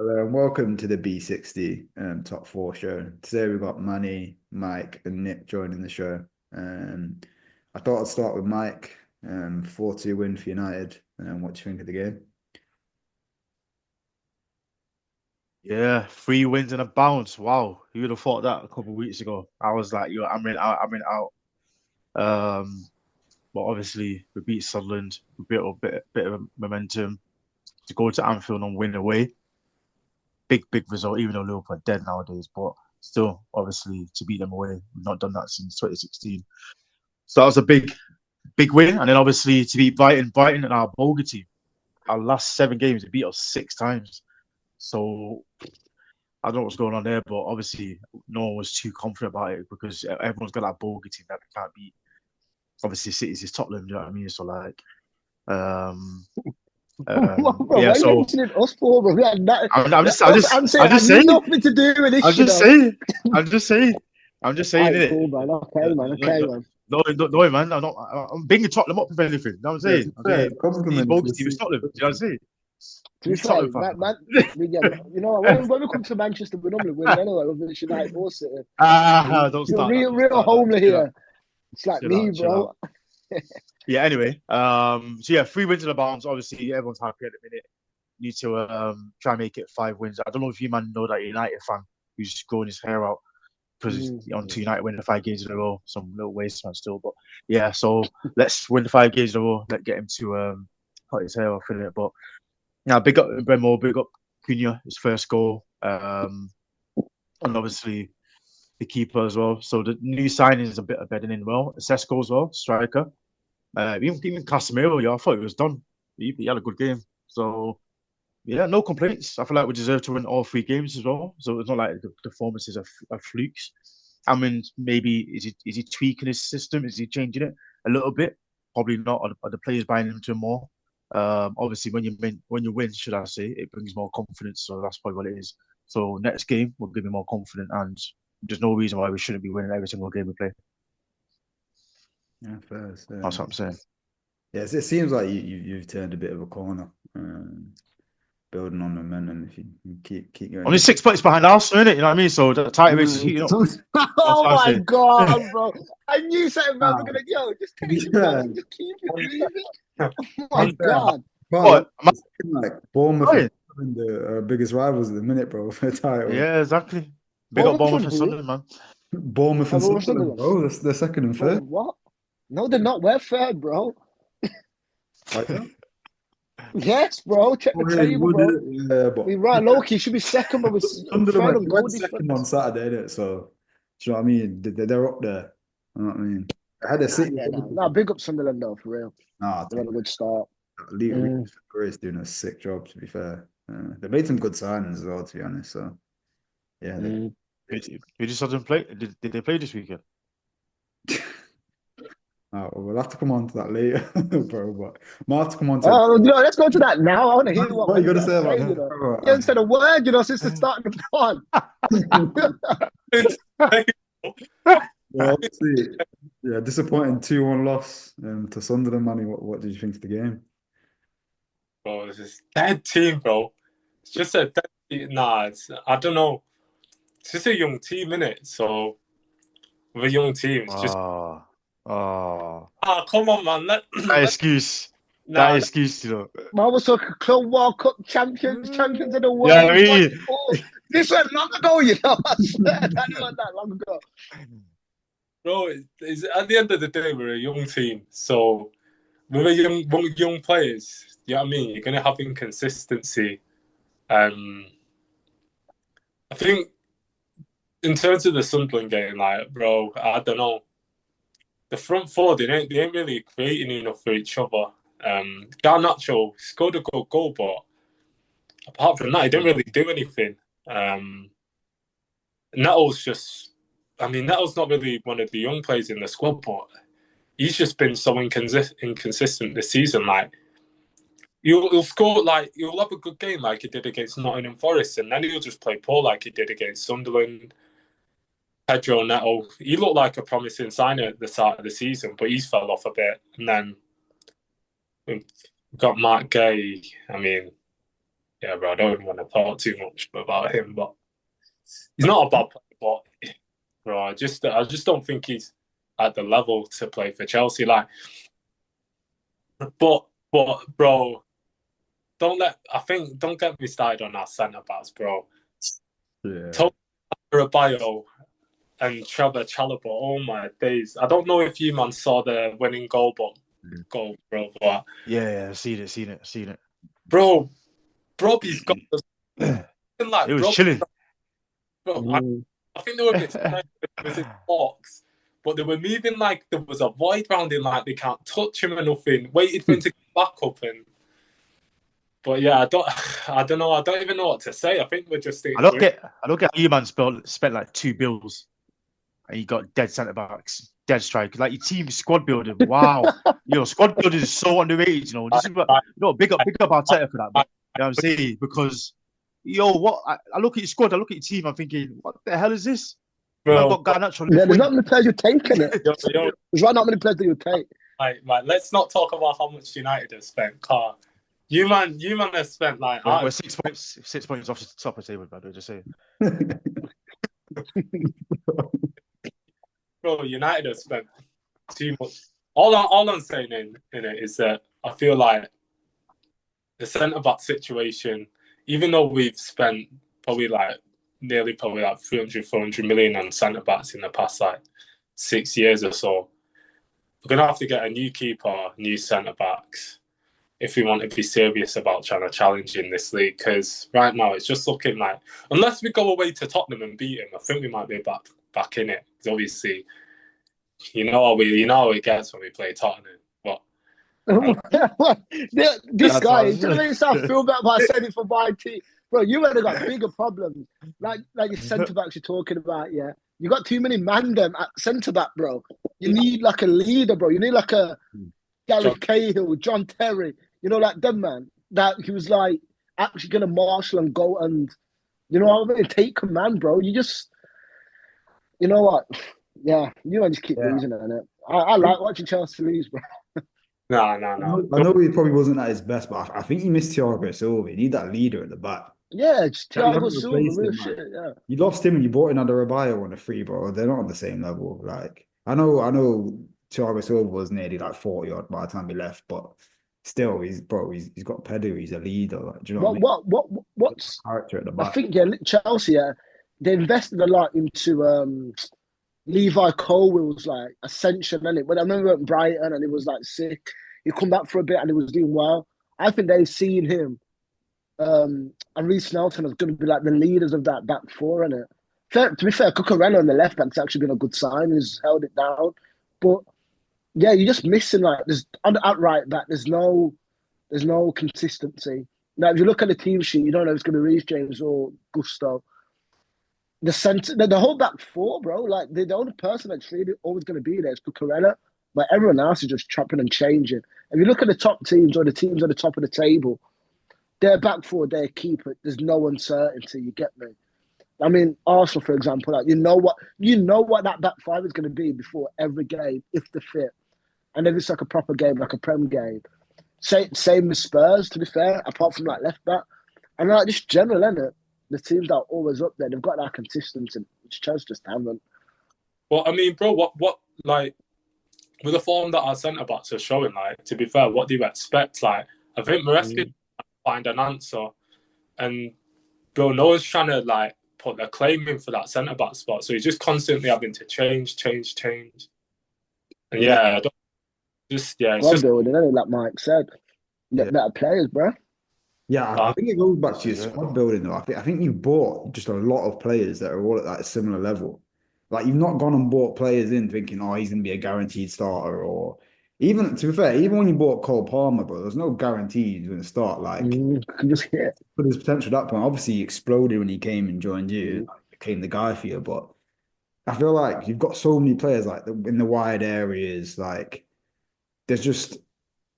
Hello and welcome to the B60 Top 4 show. Today we've got Manny, Mike, and Nick joining the show. Um, I thought I'd start with Mike. 4-2 win for United. What do you think of the game? Yeah, 3 wins and a bounce. Wow, who would have thought that a couple of weeks ago? I was like, yo, I'm in out. But obviously we beat Sunderland, we built a bit of momentum to go to Anfield and win away. Big result, even though Liverpool are dead nowadays. But still, obviously, to beat them away, we've not done that since 2016. So that was a big win. And then obviously to beat Brighton and our Boga team. Our last 7 games, they beat us 6 times. So I don't know what's going on there, but obviously no one was too confident about it because everyone's got that bogey team that they can't beat. Obviously, City's is Tottenham, you know what I mean? So like, um, Bro, yeah. why are you So mentioning us for, bro? We had that, us and say I'm had just saying, nothing to do with I'm this, just saying, I'm just saying, I'm just saying Alright, it. cool, man. Okay, No, man. Okay, man. no, man. I'm bringing Tottenham up with anything. You know what I'm Yeah, to saying? be I'm fair, saying City's compliment to bogus the team is city. Tottenham. Do you know what I'm saying? To be He's fair, Tottenham fan. you know, when we come to Manchester, we normally win anyway, whether it's United or City. Don't You're start that. Don't real start that. homely Chill out. here. It's like Chill me, out. Chill out. bro. Yeah, anyway, so yeah, 3 wins in the bounce. Obviously, everyone's happy at the minute. Need to try and make it 5 wins. I don't know if you man know that United fan who's just growing his hair out because Mm. on to United winning the 5 games in a row. Some little waste man still, but yeah. So let's win the 5 games in a row. Let get him to cut his hair off in it. But yeah, big up Bremo, big up Cunha, his first goal, and obviously the keeper as well. So the new signings a bit of bedding in well. Sesko as well, striker. Even Casemiro, yeah, I thought it was done. He had a good game. So yeah, no complaints. I feel like we deserve to win all 3 games as well. So it's not like the performances are flukes. I mean, maybe is he tweaking his system? Is he changing it a little bit? Probably not. Are the players buying into him more? Obviously, when you win, should I say, it brings more confidence. So that's probably what it is. So next game will give me more confident, and there's no reason why we shouldn't be winning every single game we play. Yeah, first. That's what I'm saying. Yes, it seems like you've turned a bit of a corner. Building on momentum if you keep going Only this. 6 points behind Arsenal, innit? You know what I mean? So the title race is Mm. heating up. That's Oh what I'm my saying. god, bro! I knew something, man. We're Now, gonna just to take be the points fair, and just keep it moving. Oh to my be fair, god! can't lie. What? Am I It's looking like Bournemouth are lying? the biggest rivals at the minute, bro, for the title. Yeah, exactly. Big up Bournemouth Bournemouth and and who? Sunderland, man. Bournemouth Oh, and Bournemouth Sunderland, Sunderland. bro. They're second and Bro, third. what? No, they're not. We're third, bro. Are you? Yes, bro. Check the Oh, yeah, you table, would, bro. yeah, but We right low key should be second, but we're Sunderland third on goal went second on difference. Saturday, innit? So, do you know what I mean? They're up there. You know what I mean? I had a Nah, City. yeah, nah. Nah, big up Sunderland though, for real. Nah, They had a good start. Lucas Mm. Perez doing a sick job, to be fair. They made some good signings as well, to be honest. So, yeah, Mm. Who just doesn't play? Did they play this weekend? oh, we'll have to come on to that later, bro. But we'll have to come on to Oh, let's go to that now. I want to hear what what are you man's gonna got to say about say. that, You haven't said a word, since the start of the pod. well, obviously, yeah, disappointing 2-1 loss to Sunderland, Manny. What did you think of the game? Bro, it's just dead team, bro. It's just a dead team. Nah, I don't know. It's just a young team, innit? So with a young team, it's just Oh, oh, come on, man. that Let excuse, that nah, excuse, you know. Man was talking Club World Cup champions of the Yeah, I world, one mean, four. This was long ago, I swear that wasn't that long ago. bro. It's at the end of the day, we're a young team. So with a young players, you know what I mean. You're gonna have inconsistency. Um, I think in terms of the Sunderland game, like, bro, I don't know. The front four, they ain't really creating enough for each other. Garnacho scored a good goal, but apart from that, he didn't really do anything. Um, Nettle's just, I mean, Nettle's not really one of the young players in the squad, but he's just been so inconsistent this season. Like, he'll score, like, he'll have a good game like he did against Nottingham Forest, and then he'll just play poor like he did against Sunderland. Pedro Neto, he looked like a promising sign at the start of the season, but he's fell off a bit. And then we've got Mark Gay. I mean, yeah, bro, I don't even want to talk too much about him, but he's not a bad player. But bro, I just don't think he's at the level to play for Chelsea. Like, but bro, don't get me started on our centre backs, bro. Yeah. Tony Rabayo and Trevor Chalobah. Oh my days! I don't know if you man saw the winning goal, bro. But Yeah, seen it. bro, Broby's got us It like was bro. chilling. Bro, I think they were a bit scared it was in the box, but they were moving like there was a void round him, like they can't touch him or nothing. Waited for him to get back up and. But yeah, I don't know. I don't even know what to say. I think we're just. I don't get how you man spent like 2 bills and you got dead centre backs, dead strikers. Like your team squad building. Wow. Squad building is so underrated, This is what big up Arteta for that, but you know what I'm saying? Because what I look at your squad, I look at your team, I'm thinking, what the hell is this? Bro, Got Garnacho on Yeah, left there's wing. not many players you're taking it. There's not many players that you take. Right, let's not talk about how much United have spent. Car, you man have spent like We're 6 points off the top of the table, by the way, just saying. bro, United have spent too much. All I'm saying in it is that I feel like the centre back situation, even though we've spent probably like 300, 400 million on centre backs in the past like 6 years or so, we're gonna have to get a new keeper, new centre backs, if we want to be serious about trying to challenge in this league. Because right now it's just looking like, unless we go away to Tottenham and beat him, I think we might be back in it. Because obviously, you know how it gets when we play Tottenham. But this guy, he's gonna make himself feel better by saying it for my team. Bro, you would have got bigger problems. Like your centre backs you're talking about, yeah. You got too many man them at centre back, bro. You need like a leader, bro. You need like a Gary Cahill, John Terry, like them man. That he was like actually gonna marshal and go and take command, bro. You just you know what? Yeah, you just keep losing it, innit? I like watching Chelsea lose, bro. No. I know he probably wasn't at his best, but I think he missed Thiago Silva. You need that leader at the back. Yeah, just You haven't Thiago Silva, replaced real him, shit. man. Yeah. You lost him and you brought in Adebayo on a free, bro. They're not on the same level. Like I know Thiago Silva was nearly like 40 odd by the time he left, but still, he's got pedigree. He's a leader. Like, do you know what I mean? What's Character at the I back. think Chelsea, they invested a lot into Levi Colwill's like ascension, and when I remember at Brighton and he was like sick, he come back for a bit and he was doing well. I think they've seen him and Reece Nelson is going to be like the leaders of that back four, innit? To be fair, Cucurella on the left back's actually been a good sign. He's held it down, but yeah, you're just missing like there's at right back. There's no consistency. Now, if you look at the team sheet, you don't know if it's going to be Reece James or Gusto. The center, the whole back four, bro. Like the only person that's really always going to be there is Cucurella, but everyone else is just chopping and changing. If you look at the top teams or the teams at the top of the table, their back four, their keeper, there's no uncertainty. You get me? I mean, Arsenal, for example, like you know what that back five is going to be before every game, if they're fit, and if it's like a proper game, like a Prem game. Same with Spurs, to be fair, apart from like left back, and like just general, innit? The teams that are always up there, they've got that consistency, which Chelsea just haven't. Well, I mean, bro, what like with the form that our centre backs are showing, like to be fair, what do you expect? Like, I think Maresca find an answer, and bro, no one's trying to like put their claim in for that centre back spot, so he's just constantly having to change. And yeah, I don't, it's just building, innit? Like Mike said, get better players, bro. Yeah, I think it goes back to your squad building though. I think you've bought just a lot of players that are all at that similar level. Like you've not gone and bought players in thinking, oh, he's gonna be a guaranteed starter, or even to be fair, even when you bought Cole Palmer, bro, there's no guarantee he's gonna start. Like you can just hit. But his potential at that point, obviously he exploded when he came and joined you, became the guy for you. But I feel like you've got so many players like in the wide areas, like there's just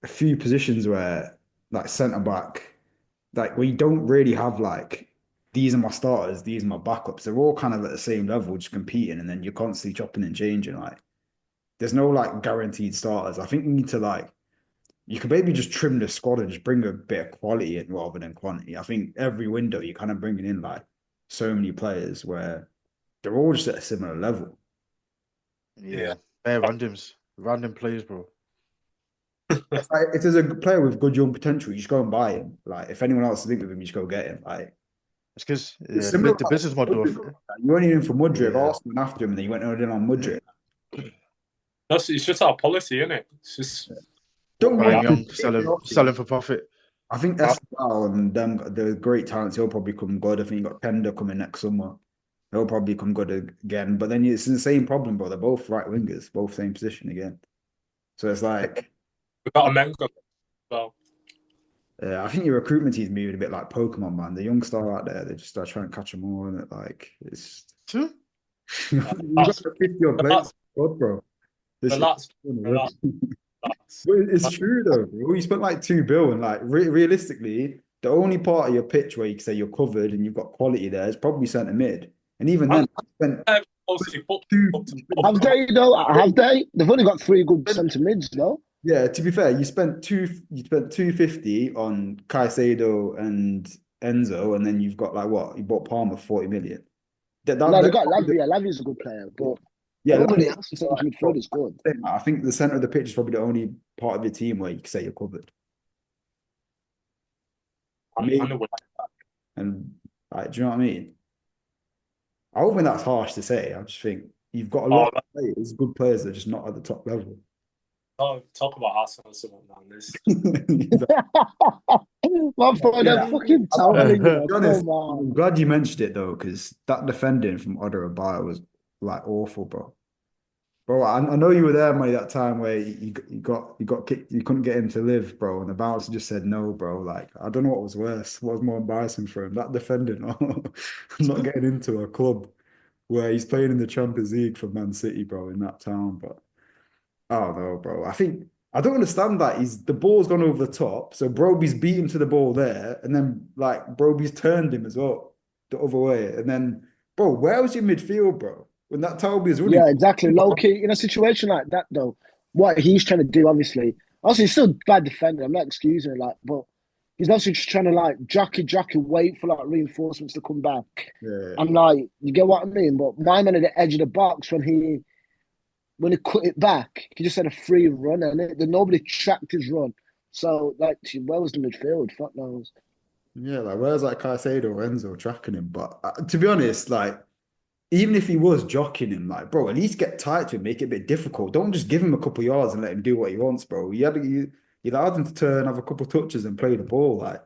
a few positions where like centre back like we don't really have like these are my starters, these are my backups. They're all kind of at the same level, just competing, and then you're constantly chopping and changing. Like there's no like guaranteed starters. I think you need to like you could maybe just trim the squad and just bring a bit of quality in rather than quantity. I think every window you're kind of bringing in like so many players where they're all just at a similar level. Yeah, bare random players, bro. It's like if there's a player with good young potential, you just go and buy him. Like if anyone else is thinking of him, you just go get him. Like It's because it's yeah, similar the business model. Mudryk. You weren't even for Mudryk. Yeah. Arsenal went after him, and then you went in on Mudryk. It's just our policy, isn't it? It's just Don't Buying worry, young, selling for profit. I think Estel and them, the great talents, he'll probably come good. I think you got Pender coming next summer. He'll probably come good again. But then it's the same problem, bro. They're both right wingers, both same position again. So it's like we got a Menga as well. I think your recruitment team's moving a bit like Pokemon, man. The young star out there, they just start trying to catch them all, and it like it's True. you got to pick your place, God, bro. The last, It's true though, bro. You spent like 2 bill, and like realistically, the only part of your pitch where you can say you're covered and you've got quality there is probably centre mid, and even then, spent have they though? Have they? They've only got 3 good centre mids, though. Yeah, to be fair, you spent 250 on Caicedo and Enzo, and then you've got like what? You bought Palmer 40 million. No, they got Lavia. Yeah, Lavia's a good player, but yeah, nobody else in centre midfield is good. I think the centre of the pitch is probably the only part of your team where you can say you're covered. And like, do you know what I mean? I don't think that's harsh to say. I just think you've got a lot of players, good players that are just not at the top level. Talk about Arsenal or something, man. This. My friend, I'm fucking telling you. Honest, I'm glad you mentioned it though, because that defending from Otter Abaya was like awful, bro. Bro, I know you were there, mate, that time where you got kicked, you couldn't get him to live, bro, and the bouncer just said no, bro. Like, I don't know what was worse, what was more embarrassing for him, that defending or not getting into a club where he's playing in the Champions League for Man City, bro, in that town. But oh no, bro. I don't understand that. The ball's gone over the top, so Broby's beat him to the ball there, and then like Broby's turned him as well the other way, and then bro, where was your midfield, bro? When that Toby is running. Yeah, exactly. Low key, in a situation like that, though, what he's trying to do, obviously he's still bad defender. I'm not excusing it, like, but he's also just trying to like jockey, wait for like reinforcements to come back. Yeah. And like, you get what I mean? But my man at the edge of the box when he cut it back, he just had a free run and nobody tracked his run. So like, where was the midfield? Fuck knows. Yeah, like where's like Caicedo or Enzo tracking him? But to be honest, like, even if he was jockeying him, like, bro, at least get tight to him, make it a bit difficult. Don't just give him a couple yards and let him do what he wants, bro. You allowed him to turn, have a couple touches and play the ball. Like,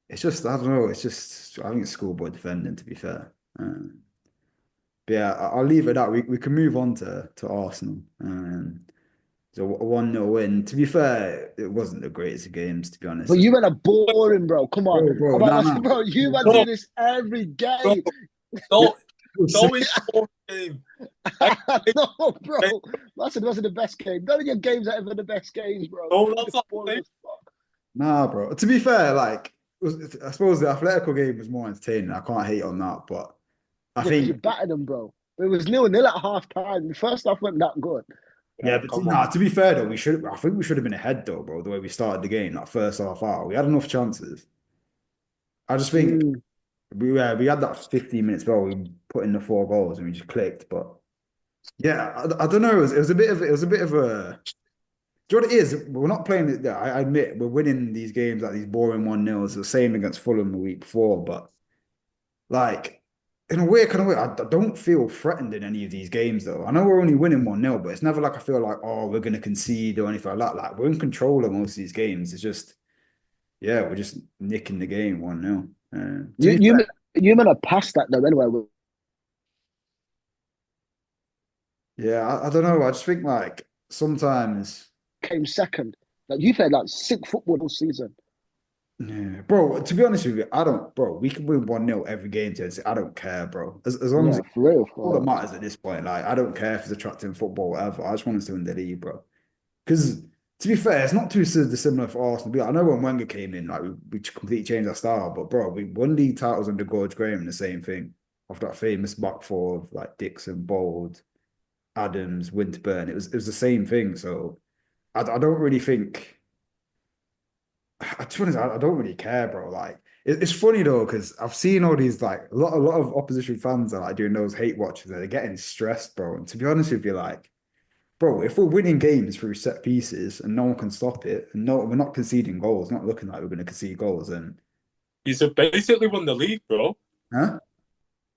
it's just, I don't know, it's just, I think it's schoolboy defending, to be fair. But yeah, I'll leave it at that. We can move on to Arsenal. So a 1-0 win. To be fair, it wasn't the greatest of games, to be honest. But you went a boring, bro. Come on. Bro, you man do this every game. It's always a game. No, bro. That's wasn't the best game. None of your games are ever the best games, bro. No, that's not the Nah, bro. To be fair, like, I suppose the Atletico game was more entertaining. I can't hate on that, but I think you battered them, bro. It was 0-0 at half time. The first half went that good. Yeah, but to be fair though, I think we should have been ahead though, bro. The way we started the game, that first half hour, we had enough chances. I just think we had that 15 minutes where we put in the 4 goals and we just clicked. But yeah, I don't know. It was a bit of a. Do you know what it is? We're not playing it. I admit we're winning these games like these boring 1-0s. The same against Fulham the week before, but like in a weird kind of way, I don't feel threatened in any of these games though. I know we're only winning 1-0, but it's never like I feel like, oh, we're gonna concede or anything like that. Like we're in control of most of these games. It's just, yeah, we're just nicking the game 1-0. You meant to pass that though anyway. Yeah, I don't know. I just think like sometimes came second. Like you've had like sick football all season. Yeah, bro. To be honest with you, bro. We can win 1-0 every game. I don't care, bro. As long as for real, all that matters at this point. Like I don't care if it's attracting football, whatever. I just want us to win the league, bro. Because to be fair, it's not too dissimilar for Arsenal. I know when Wenger came in, like we completely changed our style, but bro, we won league titles under George Graham and the same thing off that famous back four of like Dixon, Bold, Adams, Winterburn. It was the same thing. So I don't really think. to be honest, I don't really care, bro. Like, it's funny though, because I've seen all these like a lot of opposition fans are like doing those hate watches, and they're getting stressed, bro. And to be honest with you, like, bro, if we're winning games through set pieces and no one can stop it, and no, we're not conceding goals, not looking like we're going to concede goals, and He's basically won the league, bro. huh?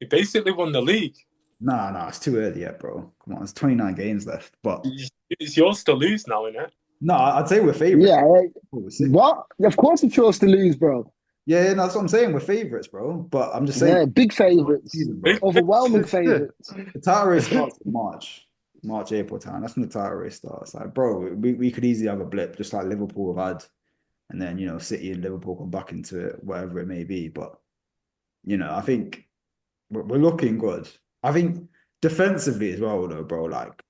He basically won the league. Nah, it's too early yet, bro. Come on, there's 29 games left. But It's yours to lose now, innit? no, I'd say we're favourites. Yeah, We're what? Of course you chose to lose, bro. yeah, that's what I'm saying. We're favourites, bro. But I'm just saying, Yeah, big favourites. season, bro. Overwhelming favourites. The title race starts in March, April time. That's when the title race starts. Like, bro, we could easily have a blip, just like Liverpool have had, and then City and Liverpool come back into it, whatever it may be. But I think we're looking good. I think defensively as well, though, bro. Like,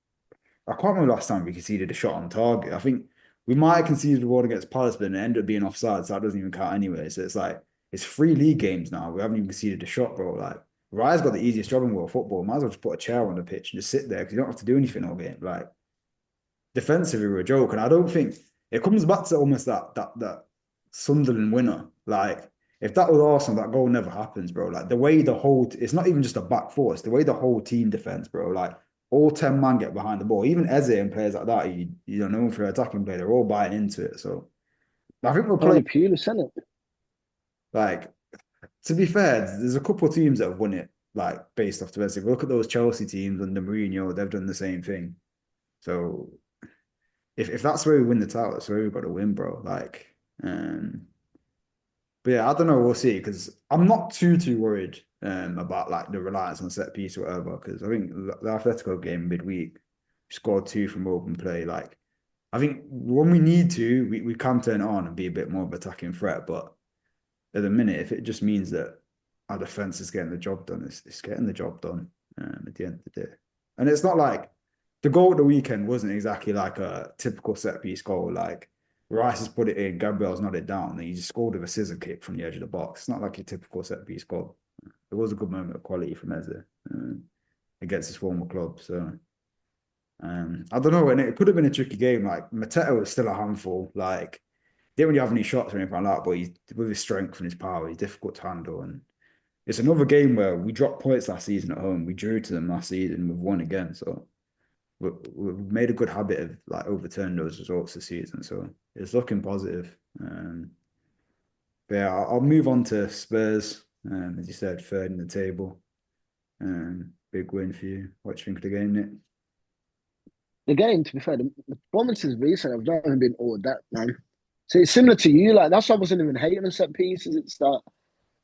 I can't remember last time we conceded a shot on target. I think we might have conceded one against Palace, but it ended up being offside, so that doesn't even count anyway. So it's like it's 3 league games now. We haven't even conceded a shot, bro. Like, Raya's got the easiest job in world football. Might as well just put a chair on the pitch and just sit there because you don't have to do anything all game. Like, defensively, we're a joke, and I don't think it comes back to almost that Sunderland winner. Like, if that was Arsenal, that goal never happens, bro. Like, the way it's not even just a back four, it's the way the whole team defends, bro. Like, all 10 man get behind the ball. Even Eze and players like that, you don't know for attacking play, they're all buying into it. So I think we're Tony playing Pulis, isn't it? like, to be fair, there's a couple of teams that have won it like based off defensive. Look at those Chelsea teams under Mourinho, they've done the same thing. So if that's where we win the title, that's where we've got to win, bro. Like, but yeah, I don't know. We'll see because I'm not too worried about like the reliance on set piece or whatever. Because I think the Atletico game midweek we scored 2 from open play. Like, I think when we need to, we can turn it on and be a bit more of an attacking threat. But at the minute, if it just means that our defense is getting the job done, it's getting the job done at the end of the day. And it's not like the goal at the weekend wasn't exactly like a typical set piece goal. Like, Rice has put it in, Gabriel's nodded down, and he just scored with a scissor kick from the edge of the box. It's not like a typical set piece goal. It was a good moment of quality from Eze against his former club. So I don't know, and it could have been a tricky game. Like, Mateta was still a handful. Like, didn't really have any shots or anything like that, but he's with his strength and his power, he's difficult to handle. And it's another game where we dropped points last season at home. We drew to them last season. We've won again. So we've made a good habit of like overturning those results this season. So it's looking positive. But yeah, I'll move on to Spurs. As you said, third in the table. Big win for you. What do you think of the game, Nick? The game, to be fair, the performances recently have not even been all that, man. So it's similar to you. Like, that's why I wasn't even hating on set pieces. It's that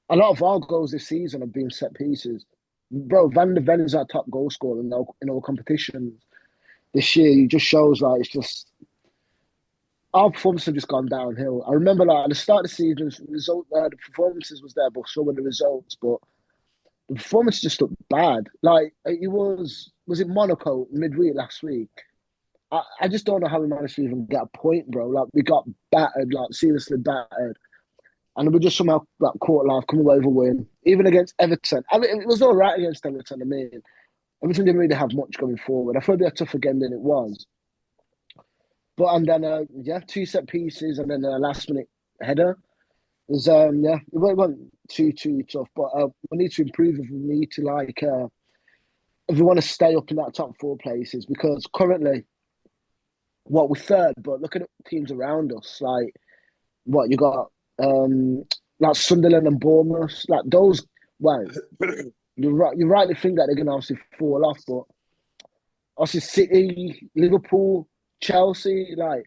a lot of our goals this season have been set pieces. Bro, Van der Ven is our top goal scorer in all competitions this year. It just shows like it's just our performances have just gone downhill. I remember like at the start of the season, the performances was there, but so were the results. But the performance just looked bad. Like, it was it Monaco midweek last week? I just don't know how we managed to even get a point, bro. Like, we got battered, like seriously battered. And we just somehow like caught life, come away with a win. Even against Everton. I mean, it was all right against Everton. I mean, Everton didn't really have much going forward. I thought it'd be a tougher game than it was. But and then 2 set pieces and then a last minute header. It was it wasn't too tough, but we need to improve if we need to if we want to stay up in that top 4 places, because currently we're third, but look at the teams around us. Like, what you got like Sunderland and Bournemouth, like those. Well, you're right. You rightly think that they're going to obviously fall off, but obviously City, Liverpool, Chelsea, like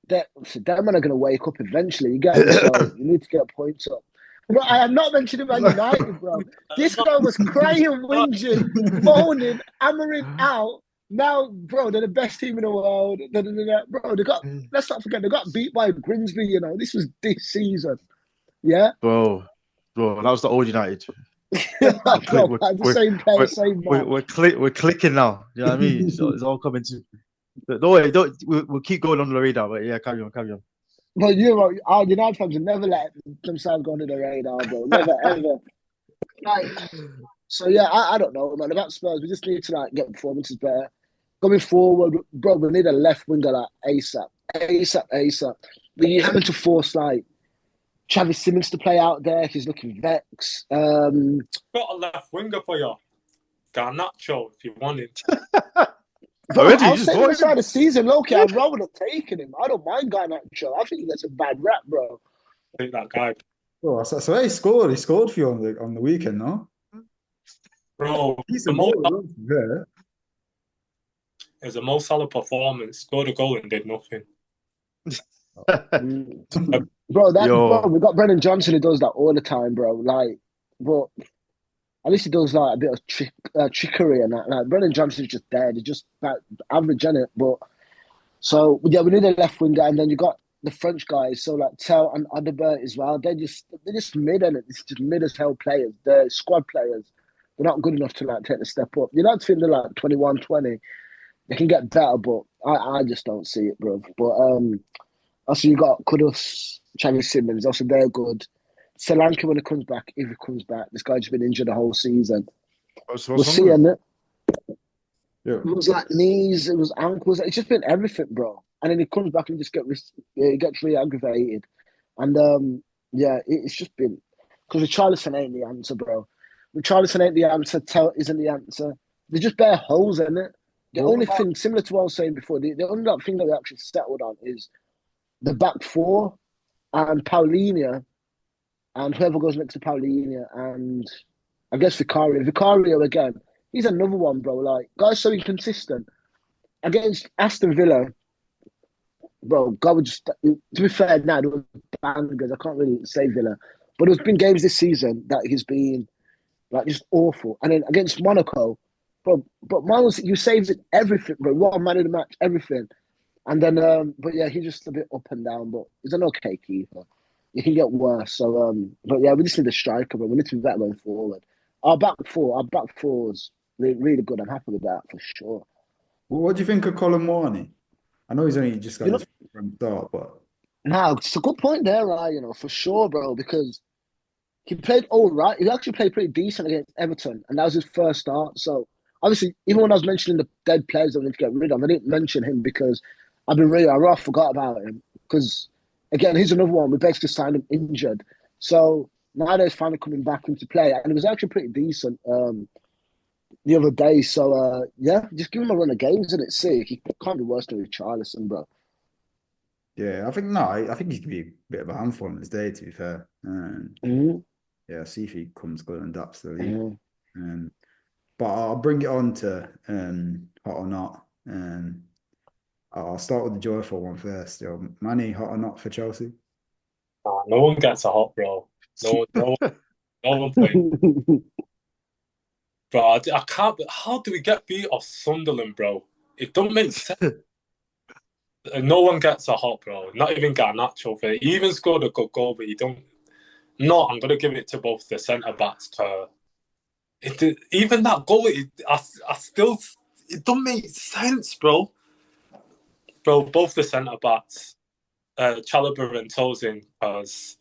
them men are going to wake up eventually. You get me? So you need to get points up. But I am not mentioning Man United, bro. This guy was crying, whinging, moaning, hammering out. Now, bro, they're the best team in the world. Bro, let's not forget, they got beat by Grimsby, This was this season. Yeah? Bro, that was the old United. Bro, the same player, same man. We're clicking now. You know what I mean? So it's all coming to. We'll keep going on the radar, but yeah, carry on. But our United fans will never let themselves go under the radar, bro. Never, ever. Like, so yeah, I don't know, man. About Spurs, we just need to get performances better. Going forward, bro, we need a left winger like ASAP. you're having to force like Travis Simmons to play out there. He's looking vexed. Got a left winger for you. Garnacho, if you want him. Bro, Already, I you was just saying at the bought start him. of the season, Loki, I'd rather have taken him. I don't mind Garnacho. I think he gets a bad rap, bro. Take that guy. Oh, so he scored. He scored for you on the weekend, no? Bro, the Decent Mo goal as well, to be fair. it was a Mo Salah performance. Scored a goal and did nothing. Mm. Bro, Yo, we got Brennan Johnson who does that all the time, bro. Like, but at least he does like a bit of trickery and that. Like, Brennan Johnson's just dead. He's just like average in it. But so yeah, we need a left winger, and then you got the French guys. So like Tell and Adebert as well. They're just mid in it. It's just mid as hell players. They're squad players. They're not good enough to like take the step up. You don't think they're like 21, 20. They can get better, but I just don't see it, bro. But also you got Kudus, Travis Simmons. Also they're good. Solanke when he comes back, if he comes back, this guy's been injured the whole season. what's We'll wrong see, with him? and it Yeah. was like knees, it was ankles. It's just been everything, bro. And then he comes back and just he gets really aggravated. And yeah, it's just been because Richarlison ain't the answer, bro. Richarlison ain't the answer. Tell isn't the answer. They're just bare holes in it. The What only about thing, similar to what I was saying before, the only thing that we actually settled on is the back four and Paulinho and whoever goes next to Paulinho and I guess Vicario. Vicario again, he's another one, bro. Like, guy's so inconsistent. Against Aston Villa, bro, God would just, to be fair, now there was bangers. I can't really say Villa. But there's been games this season that he's been like just awful. And then against Monaco, bro, but Miles, you saved it everything, bro. What a man of the match, everything. And then, but yeah, he's just a bit up and down, but he's an okay keeper. He can get worse. So, but yeah, we just need a striker, but we need to be better going forward. Our back four is really, really good. I'm happy with that for sure. what do you think of Colin Morney? I know he's only just got You know, his from start, but now it's a good point there, right? For sure, bro, because he played all right. He actually played pretty decent against Everton, and that was his first start. So obviously, even when I was mentioning the dead players that we need to get rid of, I didn't mention him because I forgot about him because again, he's another one. We basically signed him injured, so now he's finally coming back into play, and it was actually pretty decent the other day. So yeah, just give him a run of games and it's sick. He can't be worse than Richarlison, bro. yeah, I think he could be a bit of a handful on his day, to be fair. Mm-hmm. Yeah, see if he comes good and adapts to the league. Mm-hmm. But I'll bring it on to hot or not. I'll start with the joyful one first. Manny, hot or not for Chelsea? No one gets a hot, bro. No one plays. Bro, I can't. How do we get beat off Sunderland, bro? It don't make sense. No one gets a hot, bro. Not even Garnacho for it. He even scored a good goal, but you don't. No, I'm gonna give it to both the centre backs. Even that goal, I still. It don't make sense, bro. Bro, both the centre backs, Chalobah and Tosin, because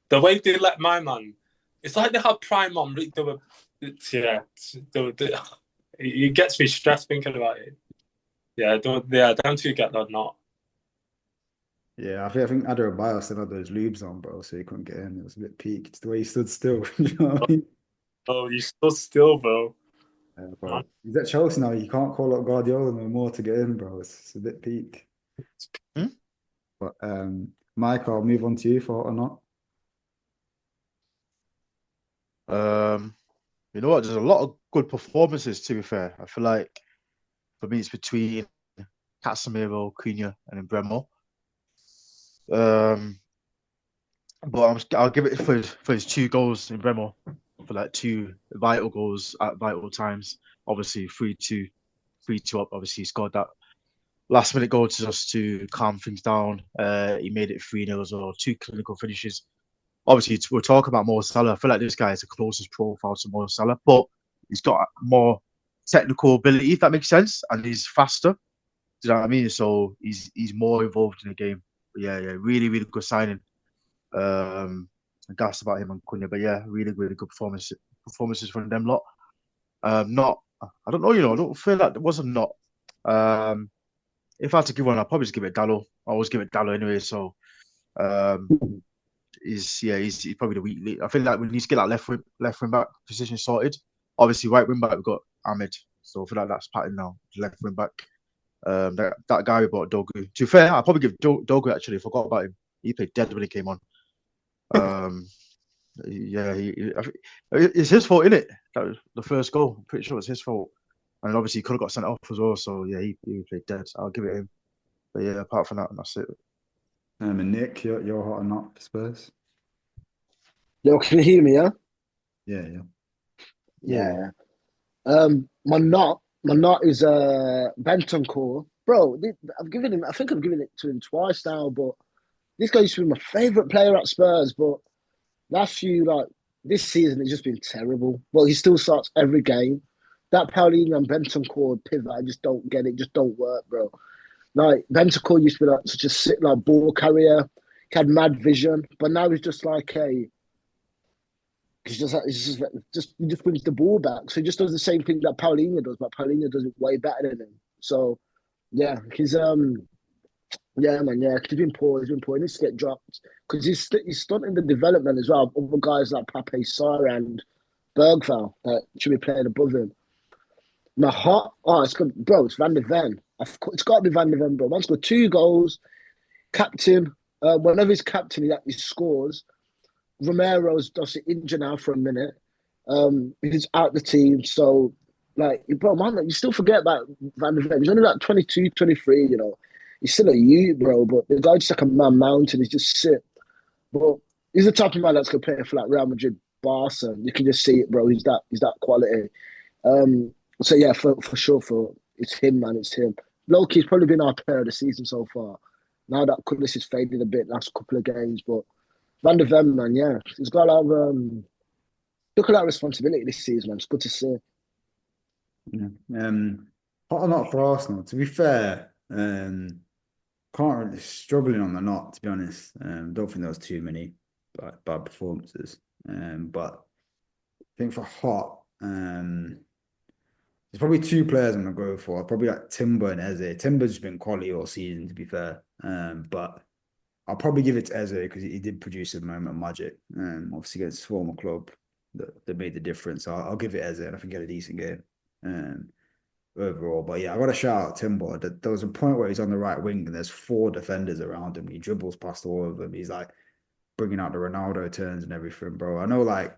the way they let my man, it's like they had prime on. They were, yeah, it gets me stressed thinking about it. Yeah, them two get that not. Yeah, I think Adebayo still had those lubes on, bro, so he couldn't get in. It was a bit peaked. The way he stood still, you know what I mean? Oh, you stood still, bro. But he's at Chelsea now. You can't call up Guardiola no more to get in, bro. It's a bit peak. Hmm? But Mike, I'll move on to you for hot or not. You know what? There's a lot of good performances, to be fair. I feel like for me, it's between Casemiro, Cunha, and then Bremo. But I'll give it for his 2 goals in Bremo for like 2 vital goals at vital times. Obviously, 3-2 up. Obviously, he scored that last minute goal to calm things down. He made it 3-0 as well. 2 clinical finishes. Obviously, we're talking about Mo Salah. I feel like this guy is the closest profile to Mo Salah, but he's got more technical ability, if that makes sense, and he's faster. Do you know what I mean? So he's more involved in the game. But yeah, really, really good signing. I gassed about him and Cunha, but yeah, really, really good performances from them lot. Not, I don't know, I don't feel like there was a not. If I had to give one, I'd probably just give it Dallo. I always give it Dallo anyway. So He's probably the weak link. I feel like we need to get that left wing back position sorted. Obviously, right wing back we've got Ahmed, so I feel like that's pattern now. Left wing back, that guy we bought Dogu. To be fair, I'll probably give Dogu actually. I forgot about him. He played dead when he came on. Yeah, it's his fault, isn't it? That was the first goal. I'm pretty sure it's his fault. And obviously, he could have got sent off as well. So yeah, he played dead. So I'll give it him. But yeah, apart from that, that's it. And Nick, you're hot or not for Spurs? Yo, can you hear me? Yeah. Yeah. Yeah. My not is Bentancur. Bro, I've given him. I think I've given it to him twice now. But this guy used to be my favorite player at Spurs. But last few this season, it's just been terrible. Well, he still starts every game. That Paulinho and Bentancur pivot, I just don't get it. Just don't work, bro. Like Bentancur used to be like such a sick ball carrier. He had mad vision, but now he's just like a. He just wins the ball back. So he just does the same thing that Paulinho does, but Paulinho does it way better than him. So yeah, he's yeah, man, yeah, he's been poor. He's been poor. He needs to get dropped because he's stunting the development as well. Other guys like Pape Sarr and Bergval that should be playing above him. My heart, it's good, bro. It's Van de Ven. It's got to be Van de Ven, bro. Man's got 2 goals. Captain. Whenever he's captain, he scores. Romero's just injured now for a minute. He's out the team. So, bro, man, you still forget about Van de Ven. He's only 22, 23, He's still a youth, bro. But the guy's just like a man mountain. He's just sick. But he's the type of man that's going to play for Real Madrid, Barca. You can just see it, bro. He's that quality. So, yeah, for sure, it's him, man. It's him. Loki's probably been our player of the season so far. Now that Kudus has faded a bit last couple of games, but Van de Ven, man, yeah, he's got a lot of took a lot of responsibility this season, man. It's good to see. Yeah. Hot or not for Arsenal? To be fair, can't really struggling on the not. To be honest, don't think there was too many bad performances. But I think for hot, there's probably 2 players I'm gonna go for. Probably like Timber and Eze. Timber's been quality all season, to be fair. But I'll probably give it to Eze because he did produce a moment of magic. Obviously against his former club that made the difference. So I'll give it Eze, and I think he had a decent game overall. But yeah, I got to shout out Timber. There was a point where he's on the right wing and there's 4 defenders around him. He dribbles past all of them. He's like bringing out the Ronaldo turns and everything, bro. I know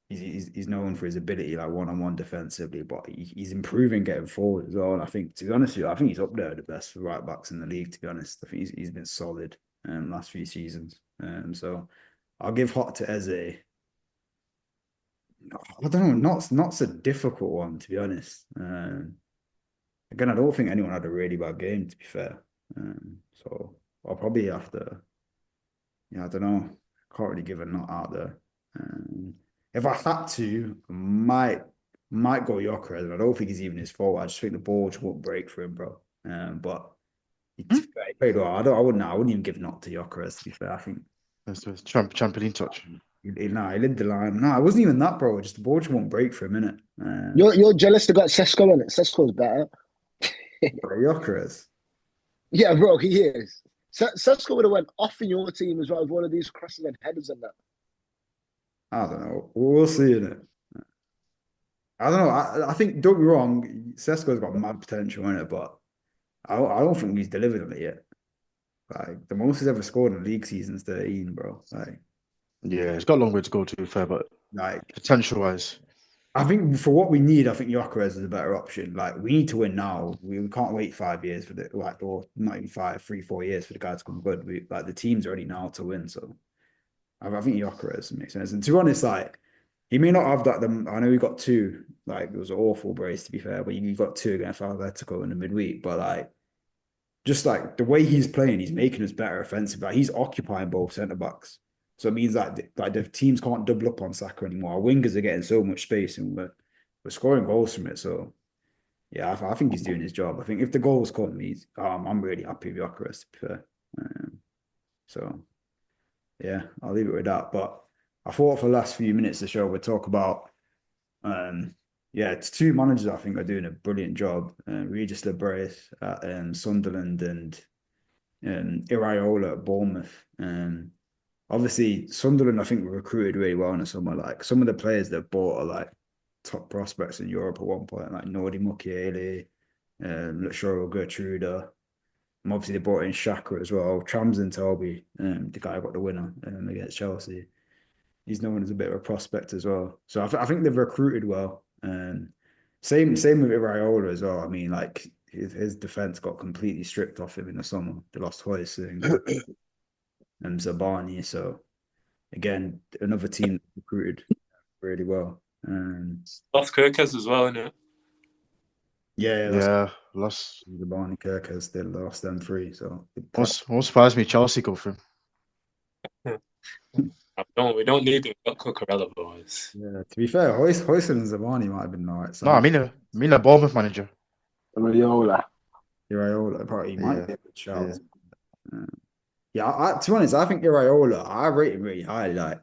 he's known for his ability one-on-one defensively, but he's improving getting forward as well. And I think, to be honest with you, I think he's up there the best right backs in the league. To be honest, I think he's been solid last few seasons. So I'll give hot to Eze. I don't know, not so difficult one, to be honest. Again, I don't think anyone had a really bad game, to be fair. So I'll probably have to, I don't know. Can't really give a not out there. If I had to, might go Yoker, and I don't think he's even his fault. I just think the ball just won't break for him, bro. But he played well. I wouldn't even give not to Yoker, to be fair. I think That's the trampoline touch. he led the line. No, it wasn't even that, bro. Just the ball just won't break for a minute. You're jealous they got Sesko on it. Sesko's better. Yoker. Yeah, bro, he is. Sesko would have went off in your team as well with one of these crosses and headers and that. I don't know. We'll see in it. I don't know. I think, don't get me wrong, Sesko's got mad potential in it, but I don't think he's delivered on it yet. Like the most he's ever scored in the league season's 13, bro. Yeah, it's got a long way to go, to be fair, but potential wise, I think for what we need, I think Gyökeres is a better option. Like we need to win now. We can't wait 5 years for or not even 3-4 years for the guy to come good. The team's ready now to win. So I think Gyökeres makes sense. And to be honest, he may not have that. I know he got 2. It was an awful brace, to be fair, but you got 2 against Atletico in the midweek. But just the way he's playing, he's making us better offensive. He's occupying both centre backs. So it means the teams can't double up on Saka anymore. Our wingers are getting so much space, and we're scoring goals from it. So yeah, I think he's doing his job. I think if the goals come, I'm really happy with Gyökeres, to be fair. So yeah, I'll leave it with that. But I thought for the last few minutes of the show we'd talk about it's 2 managers I think are doing a brilliant job. Regis Lebrais at Sunderland and Iraola at Bournemouth. Obviously, Sunderland, I think, recruited really well in the summer. Like some of the players that bought are like top prospects in Europe at one point, like Nordi Mukiele, Luxoro Gertruda. And obviously, they brought in Shaka as well. Tramsin Toby, the guy who got the winner against Chelsea. He's known as a bit of a prospect as well. So I think they've recruited well. Same with Iraola as well. I mean, like his defense got completely stripped off him in the summer. They lost Hoyson and Zabani. So again, another team recruited really well. Lost Kirkes as well, innit? Yeah, lost Zabani, Kirkes, they lost them three. So won't surprise me. Chelsea go for him. We don't need him. We've got Cucurella, boys. Yeah, to be fair, Hoyson and Zabani might have been alright. No, I mean a Bournemouth manager. Raiola. Iraola, probably might be a good shout. To be honest, I think Iraola, I rate him really high. Like,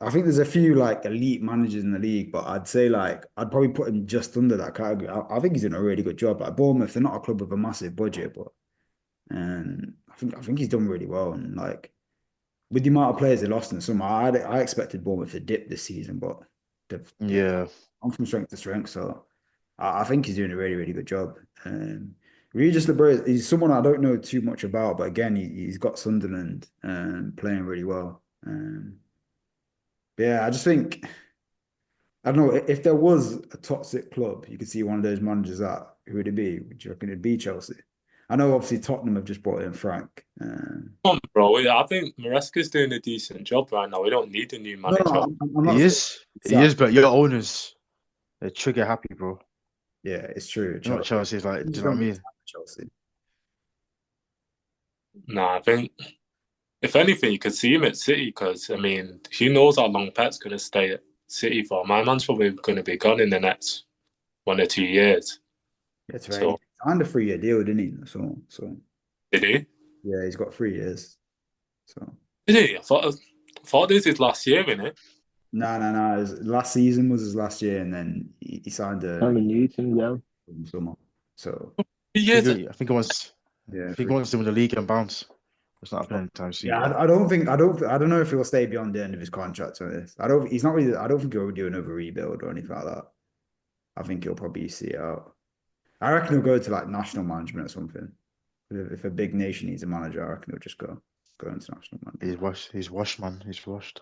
I think there's a few like elite managers in the league, but I'd say like I'd probably put him just under that category. I think he's doing a really good job. Like Bournemouth, they're not a club with a massive budget, but I think he's done really well. And like with the amount of players they lost in the summer, I expected Bournemouth to dip this season, but they've gone from strength to strength. So I think he's doing a really, really good job. Regis Lebray, he's someone I don't know too much about, but again, he's got Sunderland playing really well. Yeah, I just think, I don't know, if there was a toxic club, you could see one of those managers at, who would it be? Would you reckon it'd be Chelsea? I know obviously Tottenham have just brought in Frank. Come on, bro. I think Maresca's doing a decent job right now. We don't need a new manager. He is, but your owners, they're trigger happy, bro. Yeah, it's true. You know what Chelsea's like, do you know what I mean? Chelsea. Nah, I think if anything, you could see him at City because, I mean, who knows how long Pep's going to stay at City for. My man's probably going to be gone in the next 1 or 2 years. That's right. So, he signed a 3-year deal, didn't he? So did he? Yeah, he's got 3 years. So did he? I thought this is last year, innit? No. Last season was his last year, and then he signed a Newton, in summer. So I think it was. Yeah, I think he wants to win the league and bounce. It's not happening anytime soon. Yeah, I don't know if he'll stay beyond the end of his contract on this. I don't think he'll do another rebuild or anything like that. I think he'll probably see it out. I reckon he'll go to like national management or something. If a big nation needs a manager, I reckon he'll just go into national management. He's washed, man. He's washed.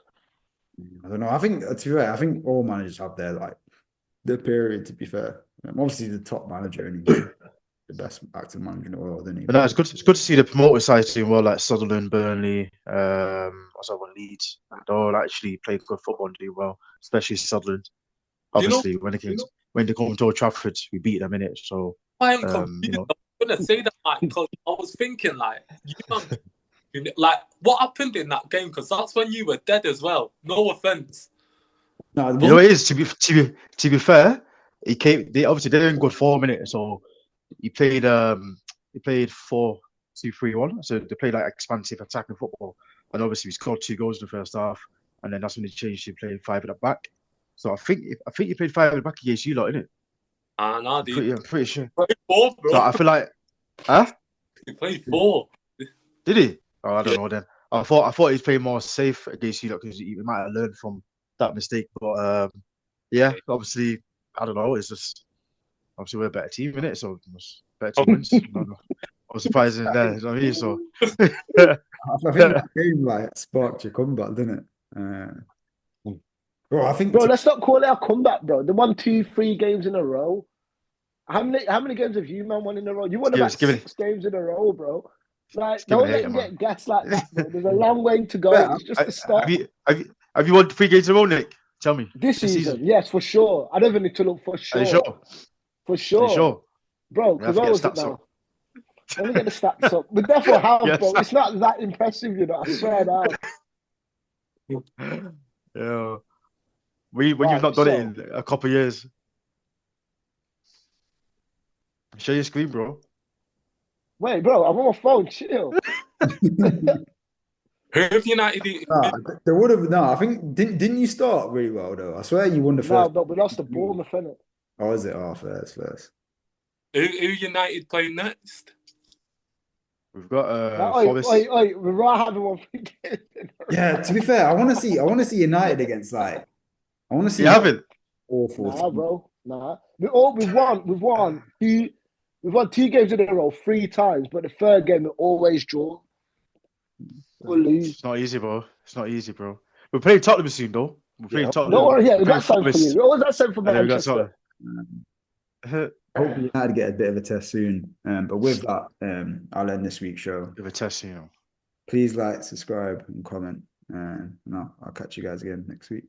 I don't know. I think, to be fair, I think all managers have their period, to be fair. Obviously the top manager and he's the best active manager in the world, isn't he? But no, it's good to see the promoter side doing well, like Sutherland, Burnley, also Leeds. They're all actually playing good football and doing well, especially Sutherland. Obviously, when they come to Old Trafford, we beat them in it. So I am confused. I'm gonna say that, like, because I was thinking, like, like, what happened in that game? Because that's when you were dead as well. No offense. No, you know it is. To be fair, he came. They obviously they're in good form in it. So he played 4-2-3-1. So they played like expansive attacking football. And obviously he scored 2 goals in the first half, and then that's when he changed to playing 5 at the back. So I think he played 5 at the back against you lot, innit? I'm pretty sure. He played 4, bro. So I feel like, He played 4. Did he? Oh, I don't know then. I thought he was playing more safe against you lot because he might have learned from that mistake. But yeah, obviously, I don't know. It's just obviously we're a better team, innit? So better team wins. I was surprised in there. You know what I mean? So I think that game like sparked your comeback, didn't it? Bro, let's not call it a comeback, bro. They won 2-3 games in a row. How many games have you, man, won in a row? You won about 6 games in a row, bro. Like, don't let him get gas like that, bro. There's a long way to go. It's just the start. Have you won 3 games in a row, Nick? Tell me. This season, yes, for sure. I don't even need to look for sure. Are you sure? For sure. Are you sure? Bro, because what was it now? Let me get the stats up. But therefore, bro? It's not that impressive, you know. I swear now. Yeah. When you've not done it in a couple of years. Share your screen, bro. Wait, bro, I'm on my phone. Chill. Who have United? They would have. No, I think didn't you start really well though? I swear you won the first. No, but we lost to Bournemouth, innit? Oh, is it? Oh, first. Who United playing next? We've got Oi, Forest. we're right having one for games in a row. Yeah, to be fair, I want to see United against like I want to see You haven't? awful Nah, teams. bro. Nah. We've won 2 games in a row 3 times, but the third game we always draw or lose. It's not easy, bro. It's not easy, bro. We're playing Tottenham soon, though. We're playing Yeah, Tottenham. Don't worry, yeah, we We're got playing something for you. Forest, We always got something for and then we got Manchester. Tottenham. hopefully United get a bit of a test soon. But with that, I'll end this week's show. Give a test, you know. Please like, subscribe, and comment. And I'll catch you guys again next week.